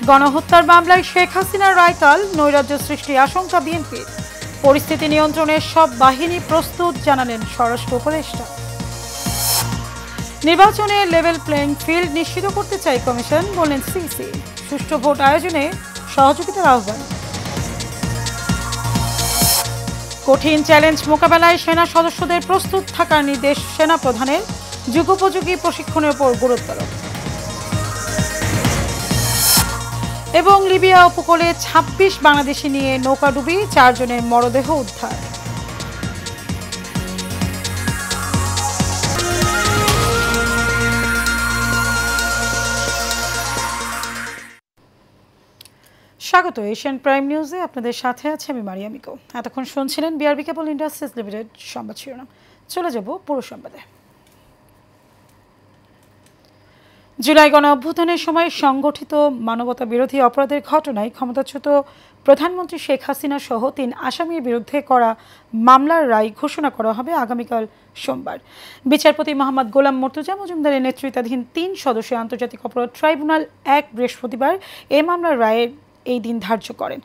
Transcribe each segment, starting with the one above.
গণহত্যার মামলায় শেখ হাসিনার রায়কাল, নৈরাজ্য সৃষ্টি আশঙ্কা বিএনপির। পরিস্থিতি নিয়ন্ত্রণে সব বাহিনী প্রস্তুত জানালেন স্বরাষ্ট্র উপদেষ্টা। নির্বাচনে লেভেল প্লেইং ফিল্ড নিশ্চিত করতে চাই কমিশন, বললেন সিসি। সুষ্ঠু ভোট আয়োজনে সহযোগিতার আহ্বান। কঠিন চ্যালেঞ্জ মোকাবেলায় সেনা সদস্যদের প্রস্তুত থাকার নির্দেশ সেনা প্রধানের। যুগোপযোগী প্রশিক্ষণের উপর গুরুত্ব আরোপ। এবং লিবিয়া উপকূলে ২৬ বাংলাদেশি নিয়ে নৌকাডুবি, ৪ জনের মরদেহ উদ্ধার। স্বাগত এশিয়ান প্রাইম নিউজে, আপনাদের সাথে আছে আমি মারিয়া মিকো। এতক্ষণ শুনছিলেন বিআরবি কেবল ইন্ডাস্ট্রিজ লিমিটেড সংবাদ শিরোনাম। চলে যাব পুরো সংবাদে। জুলাই গণ অভ্যুত্থানের সময় সংগঠিত মানবতা বিরোধী অপরাধের ঘটনায় ক্ষমতাচ্যুত প্রধানমন্ত্রী শেখ হাসিনা সহ ৩ আসামির বিরুদ্ধে করা মামলার রায় ঘোষণা করা হবে আগামীকাল সোমবার। বিচারপতি মোহাম্মদ গোলাম মর্তুজা মজুমদারের নেতৃত্বাধীন ৩ সদস্যের আন্তর্জাতিক অপরাধ ট্রাইব্যুনাল বৃহস্পতিবার এ মামলার রায়ের এই দিন ধার্য করেন।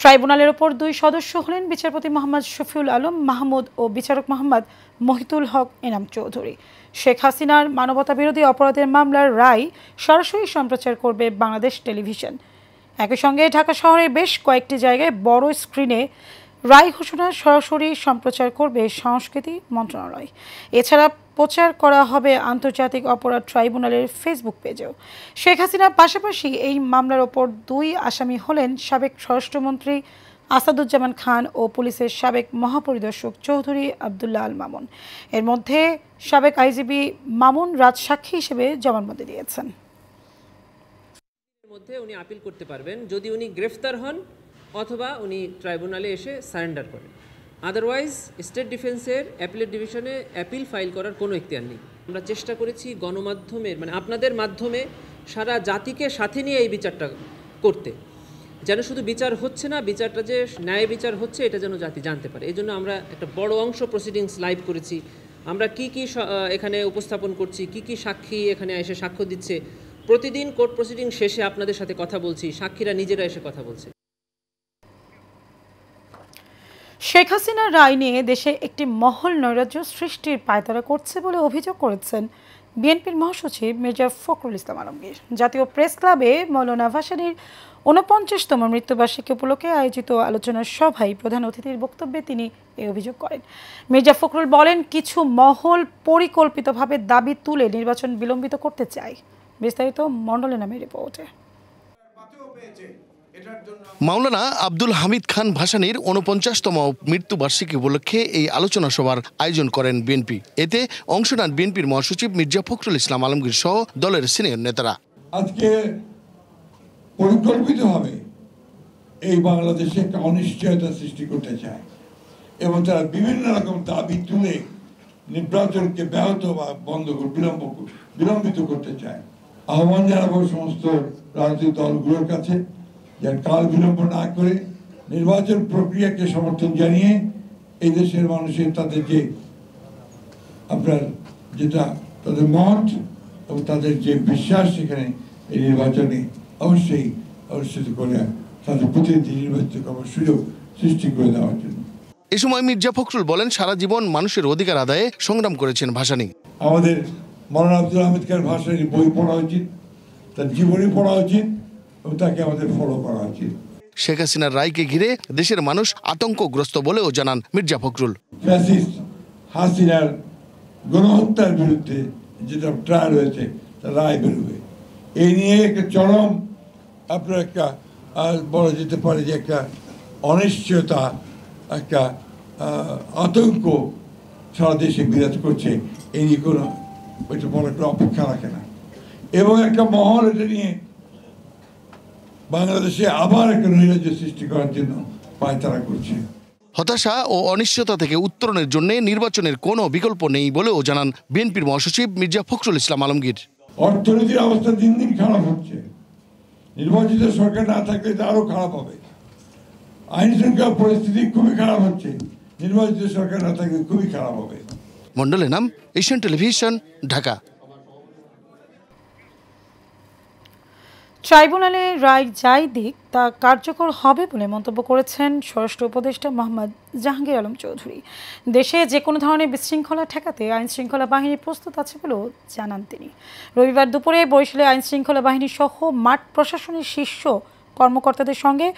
ট্রাইব্যুনালের ওপর 2 সদস্য হলেন বিচারপতি মোহাম্মদ শফিউল আলম মাহমুদ ও বিচারক মোহাম্মদ মহিতুল হক এনাম চৌধুরী। শেখ হাসিনার মানবতা বিরোধী অপরাধের মামলার রায় সরাসরি সম্প্রচার করবে বাংলাদেশ টেলিভিশন। একই সঙ্গে ঢাকা শহরের বেশ কয়েকটি জায়গায় বড় স্ক্রিনে রায় ঘোষণা সরাসরি সম্প্রচার করবে সংস্কৃতি মন্ত্রণালয়। এছাড়া প্রচার করা হবে আন্তর্জাতিক অপরাধ ট্রাইব্যুনালের ফেসবুক পেজেও। শেখ হাসিনার পাশাপাশি এই মামলার ওপর 2 আসামি হলেন সাবেক স্বরাষ্ট্রমন্ত্রী আসাদুজ্জামান খান ও পুলিশের সাবেক মহাপরিদর্শক চৌধুরী আবদুল্লাহ আল মামুন। এর মধ্যে সাবেক আইজিবি মামুন রাজ সাক্ষী হিসেবে জবানবন্দি দিয়েছেন। মধ্যে উনি আপিল করতে পারবেন যদি উনি গ্রেফতার হন অথবা উনি ট্রাইব্যুনালে এসে সারেন্ডার করেন। আদারওয়াইজ স্টেট ডিফেন্সের অ্যাপিলেট ডিভিশনে অ্যাপিল ফাইল করার কোনো এখতিয়ার নেই। আমরা চেষ্টা করেছি গণমাধ্যমের আপনাদের মাধ্যমে সারা জাতিকে সাথে নিয়ে এই বিচারটা করতে, যেন শুধু বিচার হচ্ছে না, বিচারটা যে ন্যায় বিচার হচ্ছে এটা যেন জাতি জানতে পারে। এই জন্য আমরা একটা বড় অংশ প্রসিডিংস লাইভ করেছি। আমরা কি এখানে উপস্থাপন করছি, কি সাক্ষী এখানে এসে সাক্ষ্য দিচ্ছে, প্রতিদিন কোর্ট প্রসিডিং শেষে আপনাদের সাথে কথা বলছি, সাক্ষীরা নিজেরা এসে কথা বলছে। শেখ হাসিনার রায় নিয়ে দেশে একটি মহল নৈরাজ্য সৃষ্টির পায়তারা করছে বলে অভিযোগ করেছেন বিএনপির মহাসচিব মির্জা ফখরুল ইসলাম আলমগীর। জাতীয় প্রেস ক্লাবে মৌলানা ভাসানীর ৪৯তম মৃত্যুবার্ষিকী উপলক্ষে আয়োজিত আলোচনা সভায় প্রধান অতিথির বক্তব্যে তিনি এই অভিযোগ করেন। মির্জা ফখরুল বলেন, কিছু মহল পরিকল্পিতভাবে দাবি তুলে নির্বাচন বিলম্বিত করতে চায়। বিস্তারিত মণ্ডলের নামে রিপোর্টে। মাওলানা আব্দুল হামিদ খান ভাসানীর ৪৯তম মৃত্যুবার্ষিকী উপলক্ষে এই আলোচনা সভার আয়োজন করেন বিএনপি। এতে অংশ নেন বিএনপির মহাসচিব মির্জা ফখরুল ইসলাম আলমগীর সহ দলের সিনিয়র নেতারা। আজকে পরিকল্পিতভাবে এই বাংলাদেশে একটা অনিশ্চয়তা সৃষ্টি করতে চায় এবং তারা বিভিন্ন রকম দাবি তুলে নির্বাচনকে ব্যাহত বা বিলম্বিত করতে চায়। আহ্বান জানাবো সমস্ত রাজনৈতিক দলগুলোর কাছে যে কাল বিলম্ব না করে নির্বাচন প্রক্রিয়াকে সমর্থন জানিয়ে এই দেশের মানুষের তাদের যে যেটা তাদের মত এবং তাদের যে বিশ্বাস সেখানে এই নির্বাচনে অবশ্যই অনুষ্ঠিত করে তাদের প্রতিনিধি নির্বাচিত করার সুযোগ সৃষ্টি করে দেওয়ার জন্য। এ সময় মির্জা ফখরুল বলেন, সারা জীবন মানুষের অধিকার আদায়ে সংগ্রাম করেছেন ভাসানী। আমাদের মৌলানা আব্দুল হামিদ খান ভাসানীর বই পড়া উচিত, তার জীবনী পড়া উচিত এবং তাকে আমাদের ফলো করা উচিত। শেখ হাসিনার রায়কে ঘিরে দেশের মানুষ আতঙ্কগ্রস্ত বলেও জানান মির্জা ফখরুল। ফ্যাসিস্ট হাসিনার গণহত্যার বিরুদ্ধে যেটা ট্রায়াল হয়েছে তার রায় বেরোবে, এই নিয়ে একটা চরম আপনার একটা বলা যেতে পারে যে একটা অনিশ্চয়তা, একটা আতঙ্ক সারা দেশে বিরাজ করছে। এই নিয়ে কোনো ওইটা বড় একটা অপেক্ষা রাখে না এবং একটা মহল এটা নিয়ে বাংলাদেশে আবার একটা নৈরাজ্য সৃষ্টি করার জন্য পায়তারা করছে। হতাশা ও অনিশ্চয়তা থেকে উত্তরণের জন্য নির্বাচনের কোনো বিকল্প নেই বলেও জানান বিএনপির মহাসচিব মির্জা ফখরুল ইসলাম আলমগীর। অর্থনীতির অবস্থা দিন দিন খারাপ হচ্ছে, নির্বাচিত সরকার না থাকলে তা আরো খারাপ হবে। আইন শৃঙ্খলা পরিস্থিতি খুবই খারাপ হচ্ছে, নির্বাচিত সরকার না থাকলে খুবই খারাপ হবে। মণ্ডলের নাম, এশিয়ান টেলিভিশন, ঢাকা। ট্রাইব্যুনালে রায় যাই দিক তা কার্যকর হবে বলে মন্তব্য করেছেন স্বরাষ্ট্র উপদেষ্টা মোহাম্মদ জাহাঙ্গীর আলম চৌধুরী। দেশে যে কোনো ধরনের বিশৃঙ্খলা ঠেকাতে আইনশৃঙ্খলা বাহিনী প্রস্তুত আছে বলেও জানান তিনি। রবিবার দুপুরে বরিশালে আইনশৃঙ্খলা বাহিনী সহ মাঠ প্রশাসনের শীর্ষ কর্মকর্তাদের সঙ্গে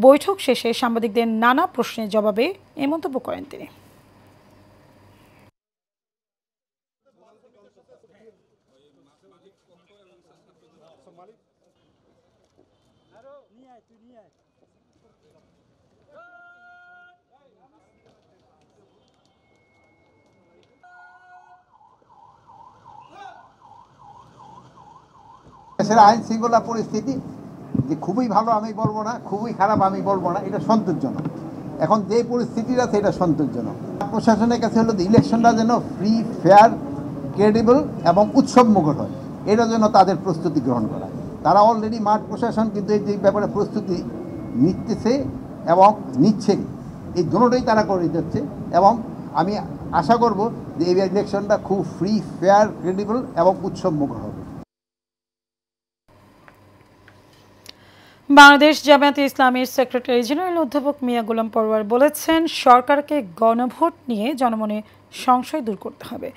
বৈঠক শেষে সাংবাদিকদের নানা প্রশ্নের জবাবে এ মন্তব্য করেন তিনি। দেশের আইন শৃঙ্খলা পরিস্থিতি যে খুবই ভালো আমি বলবো না, খুবই খারাপ আমি বলবো না, এটা সন্তোষজনক। এখন যে পরিস্থিতিটা সেটা সন্তোষজনক। প্রশাসনের কাছে হলো ইলেকশনটা যেন ফ্রি, ফেয়ার, ক্রেডিবল এবং উৎসবমুখর হয়, এটার জন্য তাদের প্রস্তুতি গ্রহণ করা। তারা অলরেডি মাঠ প্রশাসন কিন্তু এই যে ব্যাপারে প্রস্তুতি নিচ্ছে এবং নিচ্ছে, এই দুটোই তারা করে যাচ্ছে। এবং আমি আশা করব যে এই ইলেকশনটা খুব ফ্রি, ফেয়ার, ক্রেডিবল এবং উৎসবমুখর হবে। বাংলাদেশ জামায়াতে ইসলামীর সেক্রেটারি জেনারেল অধ্যাপক মিয়া গোলাম পরোয়ার বলেছেন, সরকারকে গণভোট নিয়ে জনমনে সংশয় দূর করতে হবে।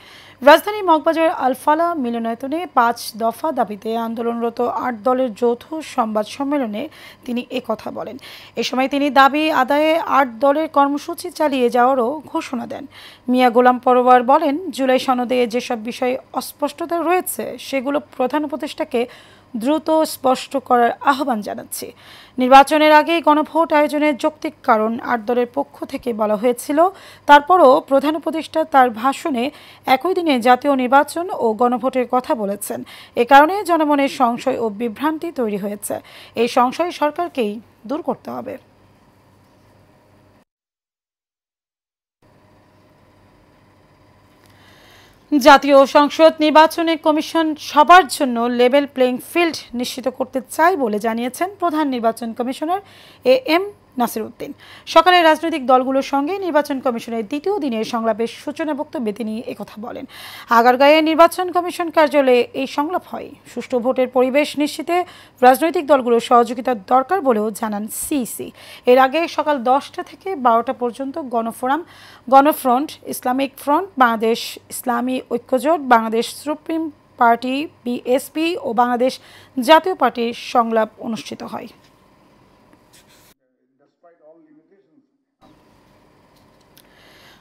রাজধানী মগবাজার আলফালা মিলনায়তনে 5 দফা দাবিতে আন্দোলনরত 8 দলের যৌথ সংবাদ সম্মেলনে তিনি একথা বলেন। এ সময় তিনি দাবি আদায়ে 8 দলের কর্মসূচি চালিয়ে যাওয়ারও ঘোষণা দেন। মিয়া গোলাম পরোয়ার বলেন, জুলাই সনদে যেসব বিষয়ে অস্পষ্টতা রয়েছে সেগুলো প্রধান উপদেষ্টাকে দ্রুত স্পষ্ট করার আহ্বান জানাচ্ছি। নির্বাচনের আগেই গণভোট আয়োজনের যৌক্তিক কারণ 8 দলের পক্ষ থেকে বলা হয়েছিল। তারপরও প্রধান উপদেষ্টা তার ভাষণে একই দিনে জাতীয় নির্বাচন ও গণভোটের কথা বলেছেন। এ কারণে জনমনের সংশয় ও বিভ্রান্তি তৈরি হয়েছে। এই সংশয় সরকারকেই দূর করতে হবে। জাতীয় সংসদ নির্বাচনে কমিশন সবার জন্য লেভেল প্লেইং ফিল্ড নিশ্চিত করতে চায় বলে জানিয়েছেন প্রধান নির্বাচন কমিশনার এম নাসির উদ্দিন। সকালে রাজনৈতিক দলগুলোর সঙ্গে নির্বাচন কমিশনের দ্বিতীয় দিনের সংলাপের সূচনা বক্তব্যে তিনি একথা বলেন। আগারগাঁয়ে নির্বাচন কমিশন কার্যালয়ে এই সংলাপ হয়। সুষ্ঠু ভোটের পরিবেশ নিশ্চিতে রাজনৈতিক দলগুলোর সহযোগিতার দরকার বলেও জানান সিইসি। এর আগে সকাল 10টা থেকে 12টা পর্যন্ত গণফোরাম, গণফ্রন্ট, ইসলামিক ফ্রন্ট, বাংলাদেশ ইসলামী ঐক্যজোট, বাংলাদেশ সুপ্রিম পার্টি বিএসপি ও বাংলাদেশ জাতীয় পার্টির সংলাপ অনুষ্ঠিত হয়।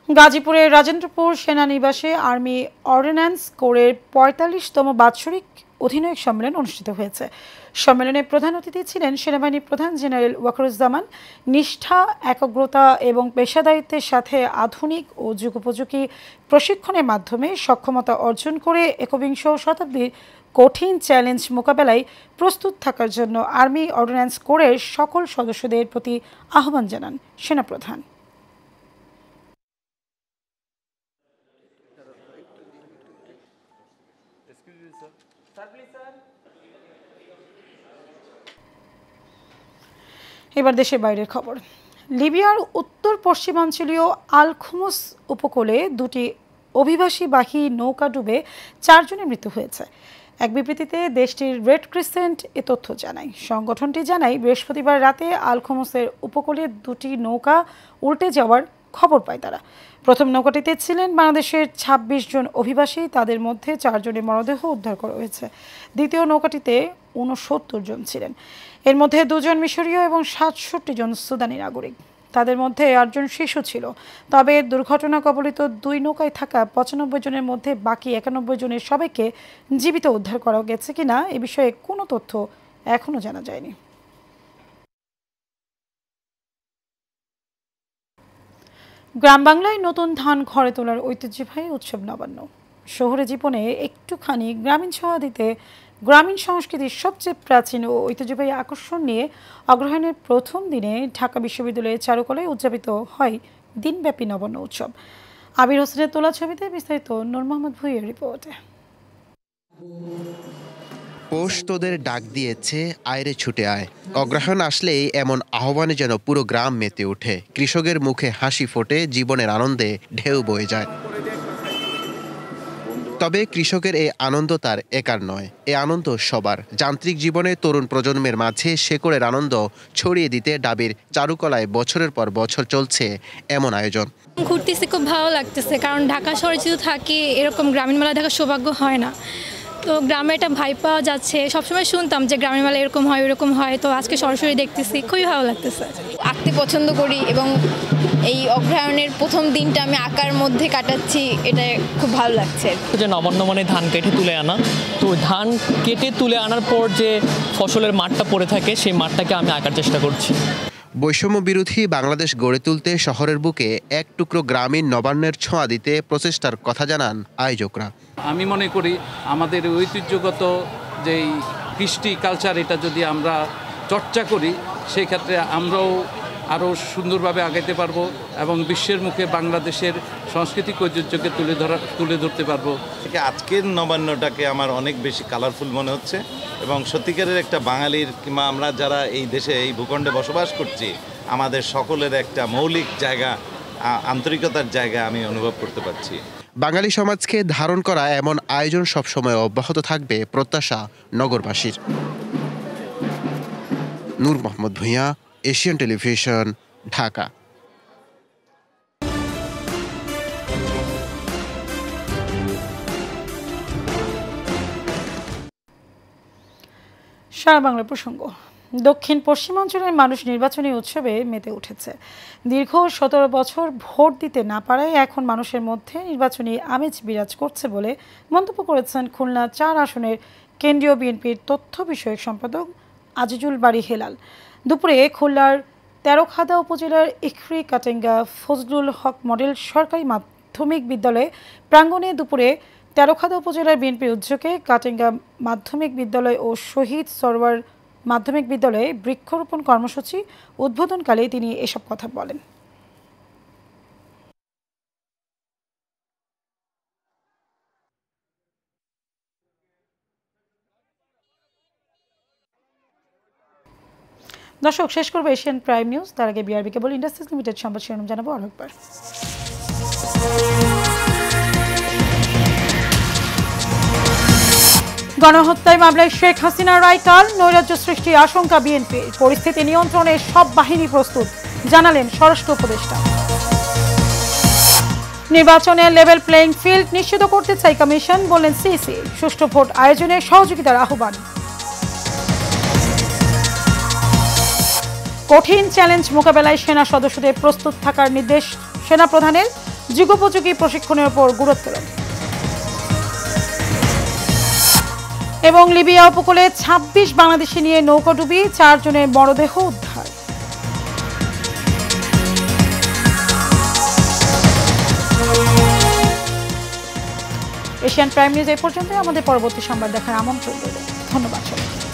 গাজীপুরের রাজেন্দ্রপুর সেনানিবাসে আর্মি অর্ডিন্যান্স কোরের 45তম বাৎসরিক অধিনায়ক সম্মেলন অনুষ্ঠিত হয়েছে। সম্মেলনে প্রধান অতিথি ছিলেন সেনাবাহিনী প্রধান জেনারেল ওয়াকারুজ্জামান। নিষ্ঠা, একাগ্রতা এবং পেশাদারিত্বের সাথে আধুনিক ও যুগোপযোগী প্রশিক্ষণের মাধ্যমে সক্ষমতা অর্জন করে একবিংশ শতাব্দীর কঠিন চ্যালেঞ্জ মোকাবেলায় প্রস্তুত থাকার জন্য আর্মি অর্ডিন্যান্স কোরের সকল সদস্যদের প্রতি আহ্বান জানান সেনাপ্রধান। এবার দেশের বাইরের খবর। লিবিয়ার উত্তর পশ্চিমাঞ্চলীয় আল খুমুস উপকূলে 2টি অভিবাসীবাহী নৌকা ডুবে 4 জনের মৃত্যু হয়েছে। এক বিবৃতিতে দেশটির রেড ক্রিসেন্ট এ তথ্য জানায়। সংগঠনটি জানায়, বৃহস্পতিবার রাতে আল খুমুসের উপকূলে 2টি নৌকা উল্টে যাওয়ার খবর পায় তারা। প্রথম নৌকাটিতে ছিলেন বাংলাদেশের 26 জন অভিবাসী, তাদের মধ্যে 4 জনের মরদেহ উদ্ধার করা হয়েছে। দ্বিতীয় নৌকাটিতে 69 জন ছিলেন। এর মধ্যে 2 জন মিশরীয় এবং 67 জন সুদানি নাগরিক। তাদের মধ্যে 8 জন শিশু ছিল। তবে দুর্ঘটনা কবলিত 2 নৌকায় থাকা 95 জনের মধ্যে বাকি 91 জনের সবাইকে জীবিত উদ্ধার করা গেছে কিনা এ বিষয়ে কোনো তথ্য এখনো জানা যায়নি। গ্রাম বাংলায় নতুন ধান ঘরে তোলার ঐতিহ্যবাহী উৎসব নবান্ন। শহুরে জীবনে একটুখানি গ্রামীণ ছোঁয়া দিতে গ্রামীণ সংস্কৃতির সবচেয়ে প্রাচীন ও ঐতিহ্যবাহী আকর্ষণ নিয়ে অগ্রহায়ণের প্রথম দিনে ঢাকা বিশ্ববিদ্যালয়ের চারুকলায় উদযাপিত হয় দিনব্যাপী নবান্ন উৎসব। আবির হোসেনের তোলা ছবিতে বিস্তারিত নূর মোহাম্মদ ভুঁইয়ের রিপোর্টে। পোষ তোদের ডাক দিয়েছে, আয়রে ছুটে আয়। অগ্রহায়ণ আসলেই এমন আহ্বানে যেন পুরো গ্রাম মেতে ওঠে। কৃষকের মুখে হাসি ফোটে, জীবনের আনন্দে ঢেউ বয়ে যায়। তবে কৃষকের এই আনন্দ তার একার নয়, এ আনন্দ সবার। যান্ত্রিক জীবনে তরুণ প্রজন্মের মাঝে শেকড়ের আনন্দ ছড়িয়ে দিতে ডাবের চারুকলায় বছরের পর বছর চলছে এমন আয়োজন। ঘুরতেছি, খুব ভালো লাগতেছে, কারণ ঢাকা শহরে যদি থাকি এরকম গ্রামীণ মেলা দেখার সৌভাগ্য হয় না। তো গ্রামে একটা ভাই পাওয়া যাচ্ছে। সবসময় শুনতাম যে গ্রামের মেলা এরকম হয় ওরকম হয়, তো আজকে সরাসরি দেখতেছি, খুবই ভালো লাগতেছে। আঁকতে পছন্দ করি এবং এই অগ্রহায়ণের প্রথম দিনটা আমি আঁকার মধ্যে কাটাচ্ছি, এটা খুব ভালো লাগছে। যে নবান্ন মানে ধান কেটে তুলে আনা, তো ধান কেটে তুলে আনার পর যে ফসলের মাঠটা পড়ে থাকে সেই মাঠটাকে আমি আঁকার চেষ্টা করছি। বৈষম্য বিরোধী বাংলাদেশ গড়ে তুলতে শহরের বুকে এক টুকরো গ্রামীণ নবান্নের ছোঁয়া দিতে প্রচেষ্টার কথা জানান আয়োজকরা। আমি মনে করি আমাদের ঐতিহ্যগত যেই কৃষ্টি কালচার, এটা যদি আমরা চর্চা করি সেক্ষেত্রে আমরাও আরও সুন্দরভাবে আগাইতে পারবো এবং বিশ্বের মুখে বাংলাদেশের সাংস্কৃতিক ঐতিহ্যকে তুলে ধরতে পারবো। আজকের নবান্নটাকে আমার অনেক বেশি কালারফুল মনে হচ্ছে এবং সত্যিকারের একটা বাঙালির কিংবা আমরা যারা এই দেশে এই ভূখণ্ডে বসবাস করছি আমাদের সকলের একটা মৌলিক জায়গা, আন্তরিকতার জায়গা আমি অনুভব করতে পারছি। বাঙালি সমাজকে ধারণ করা এমন আয়োজন সবসময় অব্যাহত থাকবে প্রত্যাশা নগরবাসীর। নূর মোহাম্মদ ভূঁইয়া, এশিয়ান টেলিভিশন, ঢাকা। সারা বাংলা প্রসঙ্গ। দক্ষিণ পশ্চিমাঞ্চলের মানুষ নির্বাচনী উৎসবে মেতে উঠেছে। দীর্ঘ 17 বছর ভোট দিতে না পারায় এখন মানুষের মধ্যে নির্বাচনী আমেজ বিরাজ করছে বলে মন্তব্য করেছেন খুলনা 4 আসনের কেন্দ্রীয় বিএনপির তথ্য বিষয়ক সম্পাদক আজিজুল বারী হেলাল। দুপুরে খুলনার তেরখাদা উপজেলার ইখরি কাটেঙ্গা ফজলুল হক মডেল সরকারি মাধ্যমিক বিদ্যালয়ে প্রাঙ্গণে দুপুরে তেরখাদা উপজেলার বিএনপির উদ্যোগে কাটেঙ্গা মাধ্যমিক বিদ্যালয় ও শহীদ সরওয়ার মাধ্যমিক বিদ্যালয়ে বৃক্ষরোপণ কর্মসূচি উদ্বোধনকালে তিনি এসব কথা বলেন। দর্শক, শেষ করবো এশিয়ান প্রাইম নিউজ। তার আগে বিআরবি কেবল ইন্ডাস্ট্রিজ লিমিটেড সংবাদ শিরোনাম জানাবো আরেকবার। গণহত্যায় মামলায় শেখ হাসিনার রায় কাল, নৈরাজ্য সৃষ্টির আশঙ্কা বিএনপির। পরিস্থিতি নিয়ন্ত্রণে সব বাহিনী প্রস্তুত, জানালেন স্বরাষ্ট্র উপদেষ্টা। নির্বাচনের লেভেল প্লেইং ফিল্ড নিশ্চিত করতে চাই কমিশন, বললেন সিসি। সুষ্ঠু ভোট আয়োজনে সহযোগিতার আহ্বান। কঠিন চ্যালেঞ্জ মোকাবেলায় সেনা সদস্যদের প্রস্তুত থাকার নির্দেশ সেনাপ্রধানের। যুগোপযোগী প্রশিক্ষণের উপর গুরুত্ব দেন। এবং লিবিয়া উপকূলে 26 বাংলাদেশি নিয়ে নৌকাডুবি, 4 জনের মরদেহ উদ্ধার। এশিয়ান প্রাইম নিউজ এই পর্যন্ত। আমাদের পরবর্তী সংবাদ দেখার আমন্ত্রণ রইল। ধন্যবাদ সবাইকে।